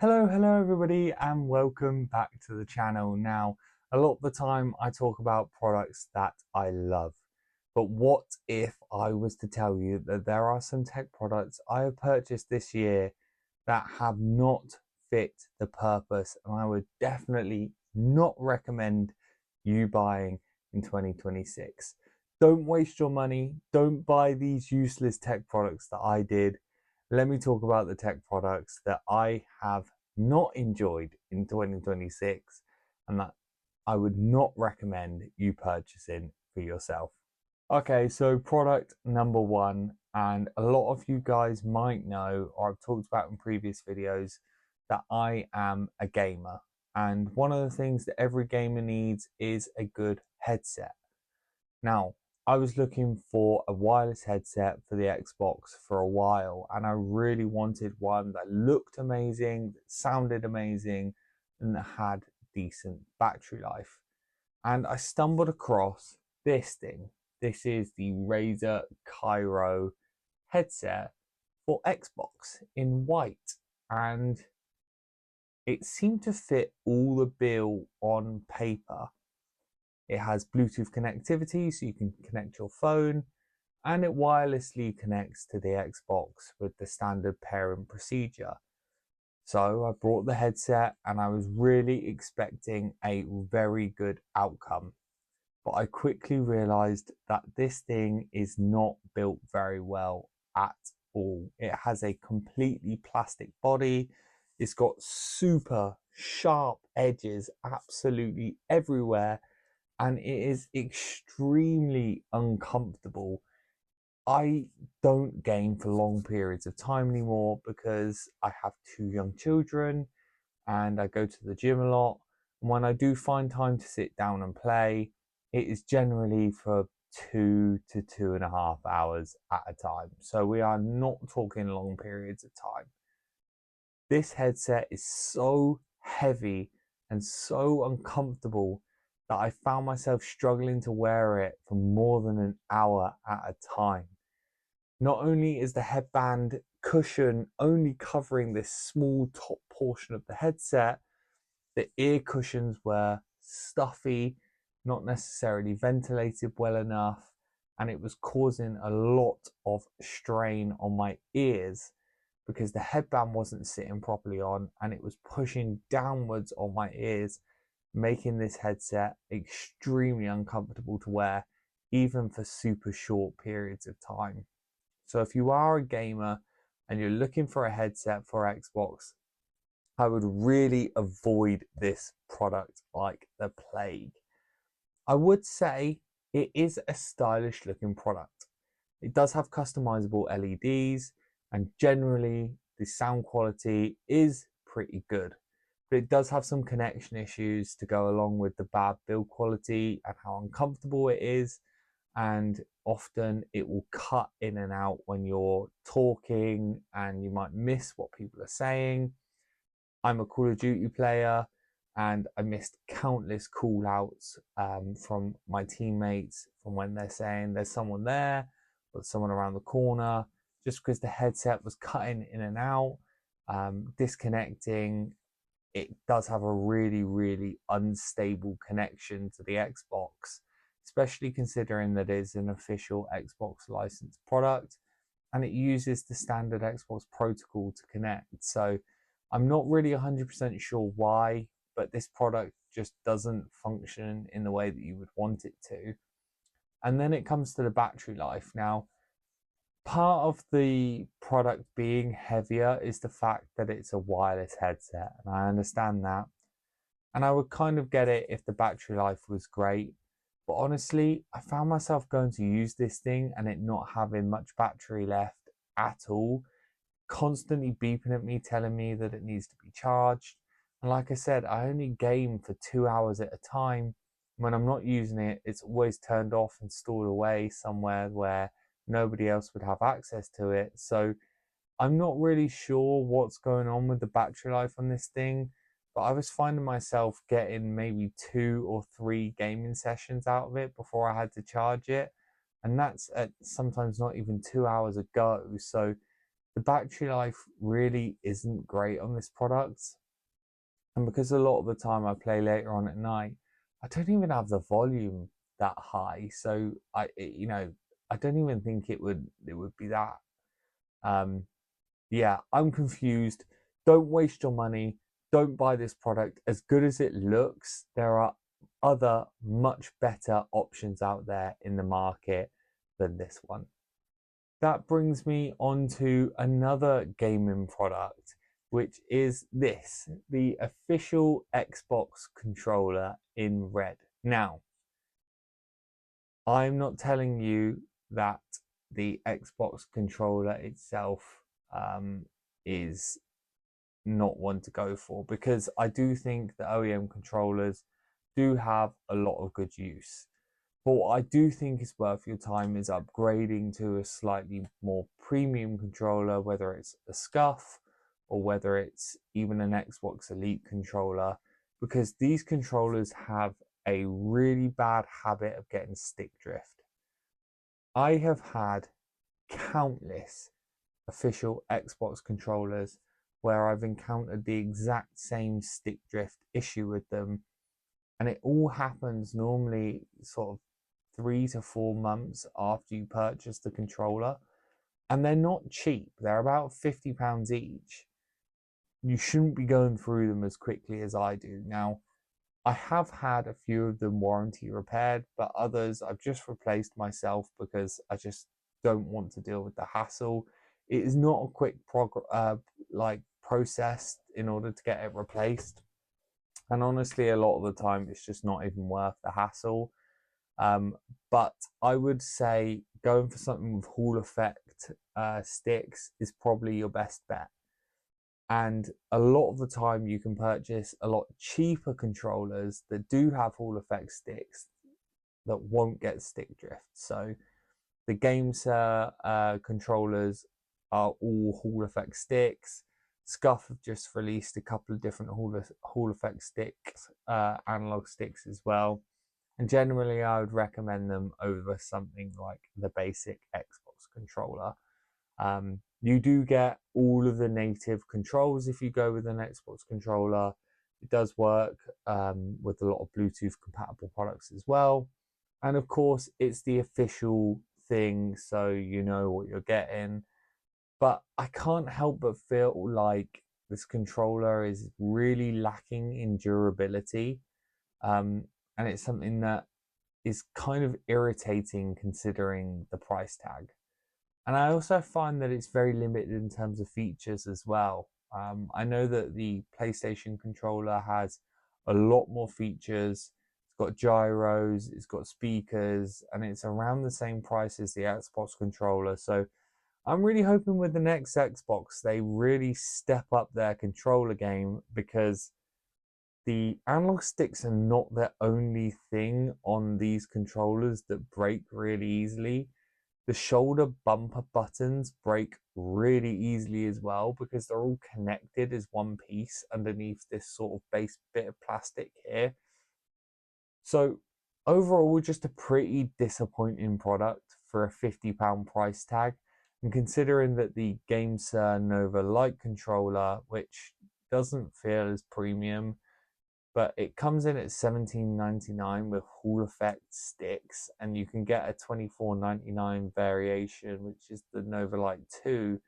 Hello everybody and welcome back to the channel. Now, a lot of the time I talk about products that I love, but what if I was to tell you that there are some tech products I have purchased this year that have not fit the purpose, and I would definitely not recommend you buying in 2026. Don't waste your money. Don't buy these useless tech products that I did. Let me talk about the tech products that I have not enjoyed in 2026 and that I would not recommend you purchasing for yourself. Okay, so product number one, and a lot of you guys might know, or I've talked about in previous videos, that I am a gamer. And one of the things that every gamer needs is a good headset. Now, I was looking for a wireless headset for the Xbox for a while, and I really wanted one that looked amazing, that sounded amazing, and that had decent battery life. And I stumbled across this thing. This is the Razer Cairo headset for Xbox in white, and it seemed to fit all the bill on paper. It has Bluetooth connectivity, so you can connect your phone, and it wirelessly connects to the Xbox with the standard pairing procedure. So I brought the headset and I was really expecting a very good outcome. But I quickly realized that this thing is not built very well at all. It has a completely plastic body. It's got super sharp edges absolutely everywhere, and it is extremely uncomfortable. I don't game for long periods of time anymore because I have two young children and I go to the gym a lot. And when I do find time to sit down and play, it is generally for 2 to 2.5 hours at a time. So we are not talking long periods of time. This headset is so heavy and so uncomfortable that I found myself struggling to wear it for more than an hour at a time. Not only is the headband cushion only covering this small top portion of the headset, the ear cushions were stuffy, not necessarily ventilated well enough, and it was causing a lot of strain on my ears because the headband wasn't sitting properly on and it was pushing downwards on my ears, making this headset extremely uncomfortable to wear, even for super short periods of time. So if you are a gamer and you're looking for a headset for Xbox, I would really avoid this product like the plague. I would say it is a stylish looking product. It does have customizable LEDs, and generally the sound quality is pretty good. But it does have some connection issues to go along with the bad build quality and how uncomfortable it is, and often it will cut in and out when you're talking and you might miss what people are saying. I'm a Call of Duty player and I missed countless call outs from my teammates from when they're saying there's someone there or someone around the corner, just because the headset was cutting in and out, disconnecting. It does have a really unstable connection to the Xbox, especially considering that it's an official Xbox licensed product and it uses the standard Xbox protocol to connect. So I'm not really 100% sure why, but this product just doesn't function in the way that you would want it to. And then it comes to the battery life. Now, part of the product being heavier is the fact that it's a wireless headset, and I understand that. And I would kind of get it if the battery life was great. But honestly, I found myself going to use this thing and it not having much battery left at all, constantly beeping at me, telling me that it needs to be charged. And like I said, I only game for 2 hours at a time. When I'm not using it, it's always turned off and stored away somewhere where nobody else would have access to it. So I'm not really sure what's going on with the battery life on this thing, but I was finding myself getting maybe 2 or 3 gaming sessions out of it before I had to charge it. And that's at sometimes not even 2 hours ago. So the battery life really isn't great on this product. And because a lot of the time I play later on at night, I don't even have the volume that high. So I don't even think it would be that. Um, yeah, I'm confused. Don't waste your money. Don't buy this product. As good as it looks, there are other much better options out there in the market than this one. That brings me on to another gaming product, which is this, the official Xbox controller in red. Now, I'm not telling you that the Xbox controller itself is not one to go for, because I do think the OEM controllers do have a lot of good use. But what I do think is worth your time is upgrading to a slightly more premium controller, whether it's a SCUF or whether it's even an Xbox Elite controller, because these controllers have a really bad habit of getting stick drift. I have had countless official Xbox controllers where I've encountered the exact same stick drift issue with them, and it all happens normally sort of 3 to 4 months after you purchase the controller, and they're not cheap. They're about £50 each. You shouldn't be going through them as quickly as I do. Now, I have had a few of them warranty repaired, but others I've just replaced myself because I just don't want to deal with the hassle. It is not a quick process in order to get it replaced, and honestly, a lot of the time it's just not even worth the hassle. But I would say going for something with Hall effect sticks is probably your best bet. And a lot of the time you can purchase a lot cheaper controllers that do have Hall effect sticks that won't get stick drift. So the GameSir controllers are all Hall effect sticks. SCUF have just released a couple of different Hall effect sticks, analog sticks as well. And generally, I would recommend them over something like the basic Xbox controller. You do get all of the native controls if you go with an Xbox controller. It does work with a lot of Bluetooth compatible products as well. And of course, it's the official thing, so you know what you're getting. But I can't help but feel like this controller is really lacking in durability. And it's something that is kind of irritating considering the price tag. And I also find that it's very limited in terms of features as well. I know that the PlayStation controller has a lot more features. It's got gyros, it's got speakers, and it's around the same price as the Xbox controller. So I'm really hoping with the next Xbox, they really step up their controller game, because the analog sticks are not the only thing on these controllers that break really easily. The shoulder bumper buttons break really easily as well, because they're all connected as one piece underneath this sort of base bit of plastic here. So overall, just a pretty disappointing product for a £50 price tag. And considering that the GameSir Nova Lite controller, which doesn't feel as premium, but it comes in at $17.99 with Hall effect sticks, and you can get a $24.99 variation, which is the Nova Lite 2,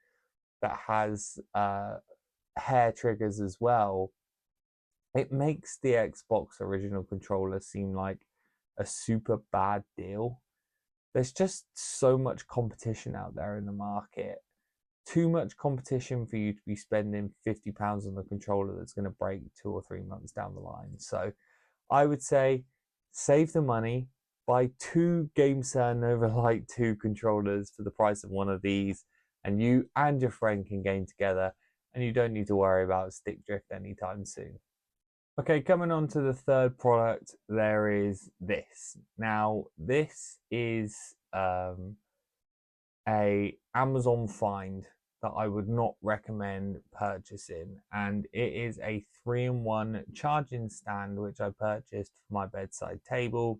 that has hair triggers as well. It makes the Xbox original controller seem like a super bad deal. There's just so much competition out there in the market. Too much competition for you to be spending £50 on a controller that's going to break 2 or 3 months down the line. So I would say save the money, buy 2 GameSir Nova Lite 2 controllers for the price of one of these, and you and your friend can game together, and you don't need to worry about stick drift anytime soon. Okay, coming on to the third product, there is this. Now, this is a Amazon find that I would not recommend purchasing, and it is a 3-in-1 charging stand which I purchased for my bedside table.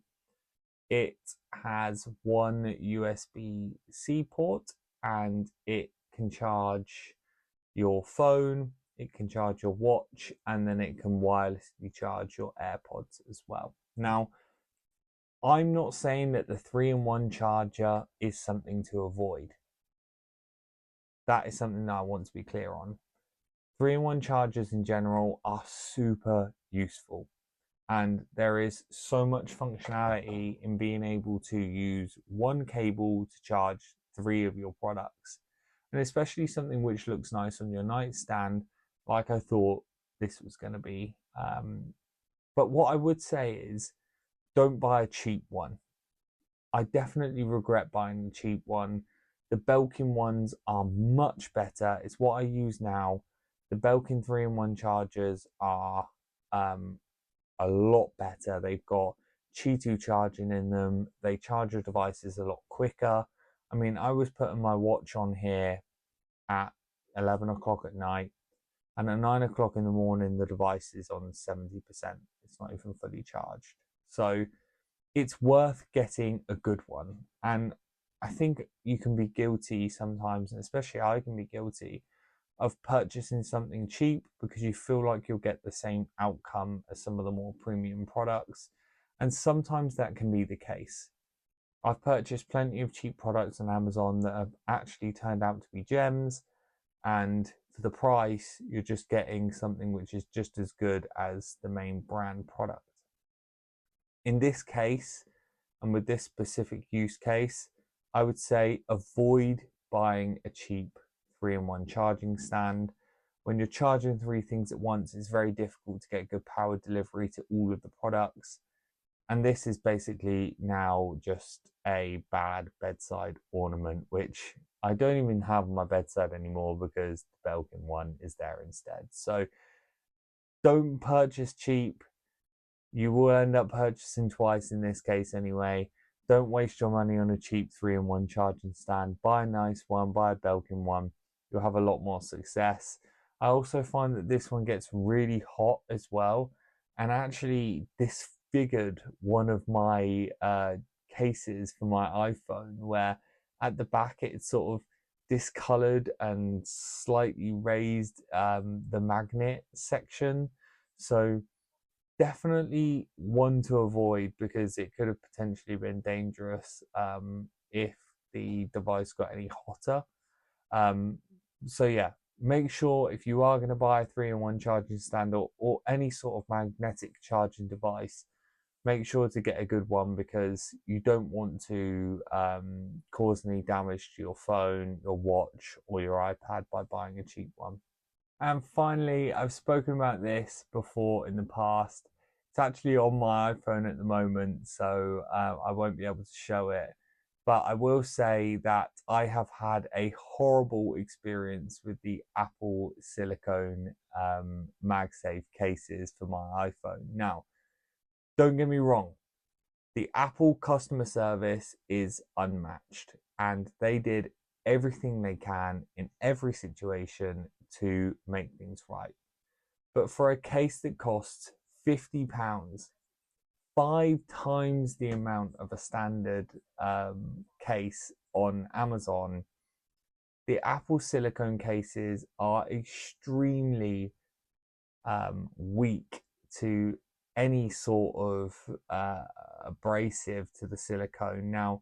It has one USB-C port, and it can charge your phone, it can charge your watch, and then it can wirelessly charge your AirPods as well. Now, I'm not saying that the 3-in-1 charger is something to avoid. That is something that I want to be clear on. 3-in-1 chargers in general are super useful, and there is so much functionality in being able to use one cable to charge 3 of your products, and especially something which looks nice on your nightstand like I thought this was going to be. But what I would say is, don't buy a cheap one. I definitely regret buying the cheap one. The Belkin ones are much better. It's what I use now. The Belkin 3-in-1 chargers are a lot better. They've got Qi2 charging in them. They charge your devices a lot quicker. I mean, I was putting my watch on here at 11 o'clock at night, and at 9 o'clock in the morning, the device is on 70%. It's not even fully charged. So it's worth getting a good one. And I think you can be guilty sometimes, and especially I can be guilty of purchasing something cheap because you feel like you'll get the same outcome as some of the more premium products. And sometimes that can be the case. I've purchased plenty of cheap products on Amazon that have actually turned out to be gems, and for the price, you're just getting something which is just as good as the main brand product. In this case, and with this specific use case, I would say avoid buying a cheap 3-in-1 charging stand. When you're charging 3 things at once, it's very difficult to get good power delivery to all of the products. And this is basically now just a bad bedside ornament, which I don't even have on my bedside anymore because the Belkin one is there instead. So don't purchase cheap. You will end up purchasing twice in this case anyway. Don't waste your money on a cheap 3-in-1 charging stand. Buy a nice one, buy a Belkin one. You'll have a lot more success. I also find that this one gets really hot as well, and actually disfigured one of my cases for my iPhone, where at the back it's sort of discolored and slightly raised the magnet section. So definitely one to avoid because it could have potentially been dangerous if the device got any hotter. So yeah, make sure if you are going to buy a 3-in-1 charging stand or any sort of magnetic charging device, make sure to get a good one because you don't want to cause any damage to your phone, your watch, or your iPad by buying a cheap one. And finally, I've spoken about this before in the past. It's actually on my iPhone at the moment, so I won't be able to show it. But I will say that I have had a horrible experience with the Apple silicone MagSafe cases for my iPhone. Now, don't get me wrong, the Apple customer service is unmatched, and they did everything they can in every situation to make things right. But for a case that costs £50, 5 times the amount of a standard case on Amazon, the Apple silicone cases are extremely weak to any sort of abrasive to the silicone. Now,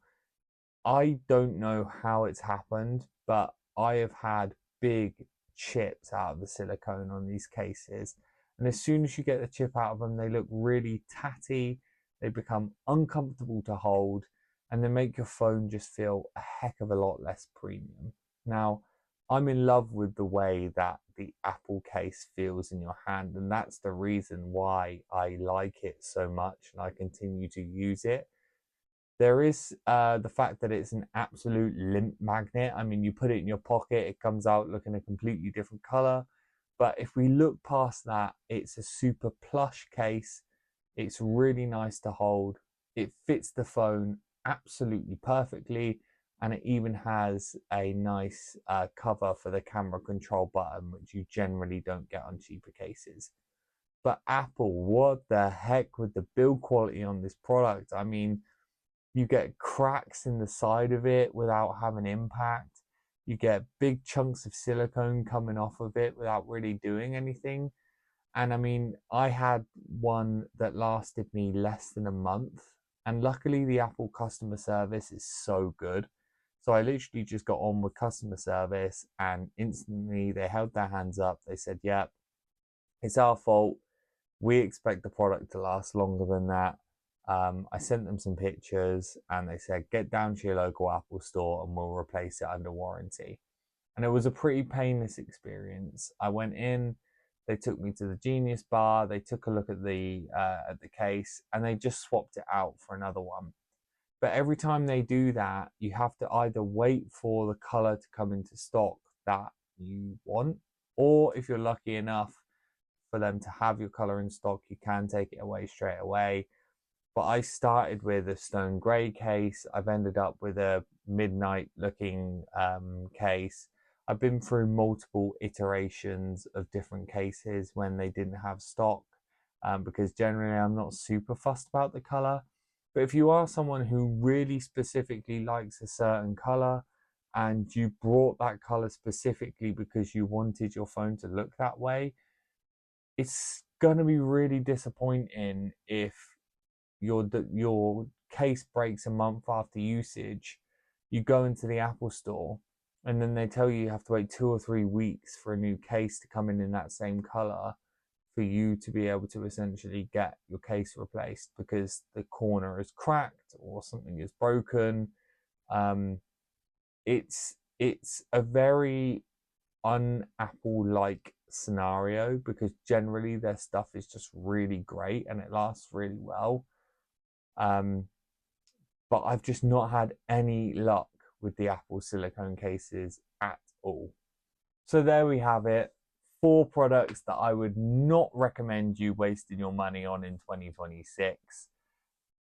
I don't know how it's happened, but I have had big chips out of the silicone on these cases. And as soon as you get the chip out of them, they look really tatty, they become uncomfortable to hold, and they make your phone just feel a heck of a lot less premium. Now, I'm in love with the way that the Apple case feels in your hand, and that's the reason why I like it so much and I continue to use it. There is the fact that it's an absolute limp magnet. I mean, you put it in your pocket, it comes out looking a completely different color. But if we look past that, it's a super plush case. It's really nice to hold. It fits the phone absolutely perfectly. And it even has a nice cover for the camera control button, which you generally don't get on cheaper cases. But Apple, what the heck with the build quality on this product? I mean, you get cracks in the side of it without having impact. You get big chunks of silicone coming off of it without really doing anything. And I mean, I had one that lasted me less than a month. And luckily, the Apple customer service is so good. So I literally just got on with customer service and instantly they held their hands up. They said, yeah, it's our fault. We expect the product to last longer than that. I sent them some pictures and they said, get down to your local Apple store and we'll replace it under warranty. And it was a pretty painless experience. I went in, they took me to the Genius Bar, they took a look at the case, and they just swapped it out for another one. But every time they do that, you have to either wait for the color to come into stock that you want, or if you're lucky enough for them to have your color in stock, you can take it away straight away. But I started with a stone grey case. I've ended up with a midnight looking case. I've been through multiple iterations of different cases when they didn't have stock, because generally I'm not super fussed about the color. But if you are someone who really specifically likes a certain color and you brought that color specifically because you wanted your phone to look that way, it's going to be really disappointing if your case breaks a month after usage. You go into the Apple store and then they tell you have to wait 2 or 3 weeks for a new case to come in that same color for you to be able to essentially get your case replaced because the corner is cracked or something is broken. It's a very un-Apple like scenario because generally their stuff is just really great and it lasts really well. But I've just not had any luck with the Apple silicone cases at all. So there we have it. 4 products that I would not recommend you wasting your money on in 2026.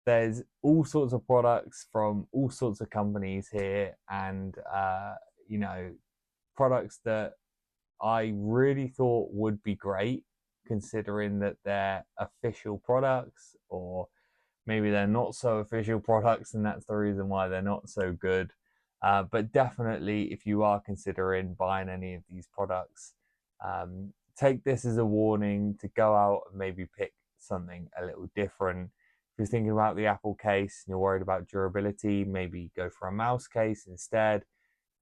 There's all sorts of products from all sorts of companies here, and you know, products that I really thought would be great considering that they're official products, or maybe they're not so official products and that's the reason why they're not so good. But definitely, if you are considering buying any of these products, take this as a warning to go out and maybe pick something a little different. If you're thinking about the Apple case and you're worried about durability, maybe go for a mouse case instead.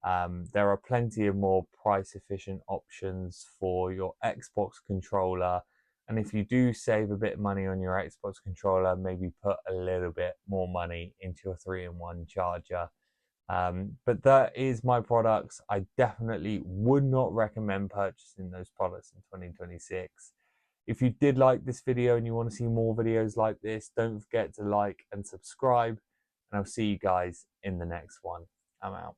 There are plenty of more price efficient options for your Xbox controller. And if you do save a bit of money on your Xbox controller, maybe put a little bit more money into your 3-in-1 charger. But that is my products. I definitely would not recommend purchasing those products in 2026. If you did like this video and you want to see more videos like this, don't forget to like and subscribe. And I'll see you guys in the next one. I'm out.